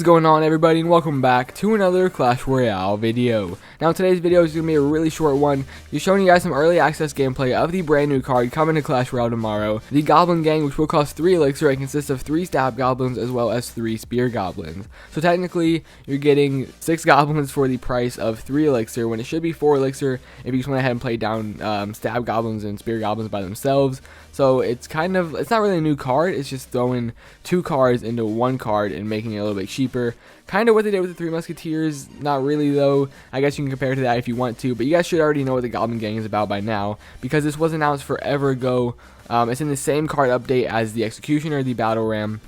going on, everybody, and welcome back to another Clash Royale video. Now today's video is going to be a really short one, just showing you guys some early access gameplay of the brand new card coming to Clash Royale tomorrow, the Goblin Gang, which will cost 3 elixir and consists of 3 stab goblins as well as 3 spear goblins. So technically you're getting 6 goblins for the price of 3 elixir when it should be 4 elixir if you just went ahead and played down stab goblins and spear goblins by themselves. So it's not really a new card, it's just throwing 2 cards into 1 card and making it a little bit cheaper. Kind of what they did with the 3 Musketeers, not really though. I guess you can compare it to that if you want to, but you guys should already know what the Goblin Gang is about by now, because this was announced forever ago. It's in the same card update as the Executioner, the Battle Ram,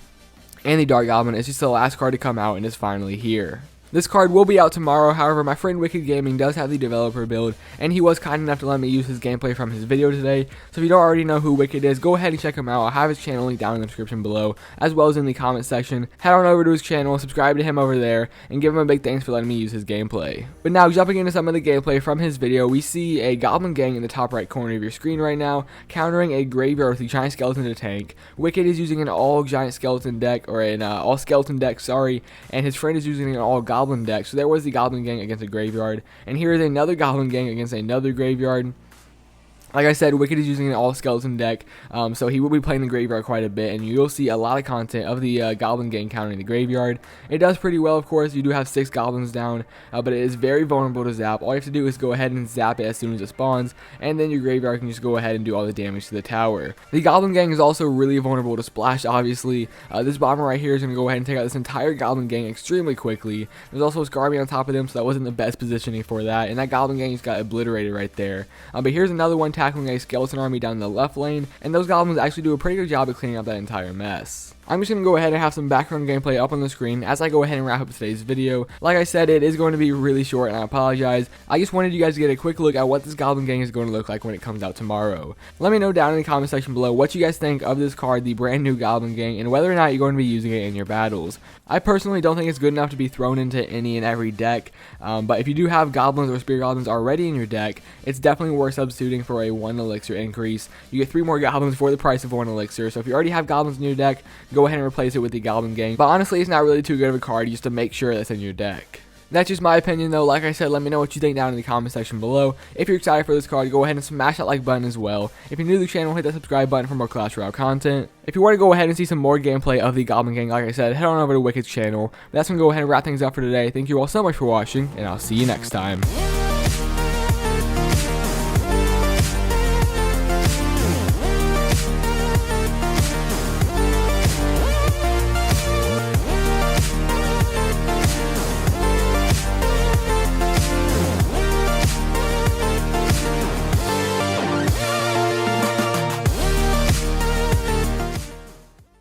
and the Dark Goblin. It's just the last card to come out and it's finally here. This card will be out tomorrow. However, my friend Wicked Gaming does have the developer build, and he was kind enough to let me use his gameplay from his video today. So if you don't already know who Wicked is, go ahead and check him out. I'll have his channel link down in the description below, as well as in the comment section. Head on over to his channel, subscribe to him over there, and give him a big thanks for letting me use his gameplay. But now, jumping into some of the gameplay from his video, we see a Goblin Gang in the top right corner of your screen right now, countering a graveyard with a giant skeleton to tank. Wicked is using an all giant skeleton deck, or an all skeleton deck, sorry, and his friend is using an all goblin deck. So there was the Goblin Gang against a graveyard, and here is another Goblin Gang against another graveyard. Like I said, Wicked is using an all-skeleton deck, so he will be playing the graveyard quite a bit, and you'll see a lot of content of the Goblin Gang countering the graveyard. It does pretty well, of course. You do have 6 goblins down, but it is very vulnerable to zap. All you have to do is go ahead and zap it as soon as it spawns, and then your graveyard can just go ahead and do all the damage to the tower. The Goblin Gang is also really vulnerable to splash, obviously. This bomber right here is going to go ahead and take out this entire Goblin Gang extremely quickly. There's also a Scarby on top of them, so that wasn't the best positioning for that, and that Goblin Gang just got obliterated right there. But here's another one tackling a skeleton army down the left lane, and those goblins actually do a pretty good job of cleaning up that entire mess. I'm just going to go ahead and have some background gameplay up on the screen as I go ahead and wrap up today's video. Like I said, it is going to be really short, and I apologize. I just wanted you guys to get a quick look at what this Goblin Gang is going to look like when it comes out tomorrow. Let me know down in the comment section below what you guys think of this card, the brand new Goblin Gang, and whether or not you're going to be using it in your battles. I personally don't think it's good enough to be thrown into any and every deck, but if you do have goblins or spear goblins already in your deck, it's definitely worth substituting for a 1 elixir increase. You get 3 more goblins for the price of 1 elixir, so if you already have goblins in your deck, go ahead and replace it with the Goblin Gang. But honestly, it's not really too good of a card just to make sure that's in your deck. That's just my opinion though. Like I said, let me know what you think down in the comment section below. If you're excited for this card, go ahead and smash that like button as well. If you're new to the channel, hit that subscribe button for more Clash Royale content. If you want to go ahead and see some more gameplay of the Goblin Gang, like I said, head on over to Wicked's channel. But that's going to go ahead and wrap things up for today. Thank you all so much for watching, and I'll see you next time.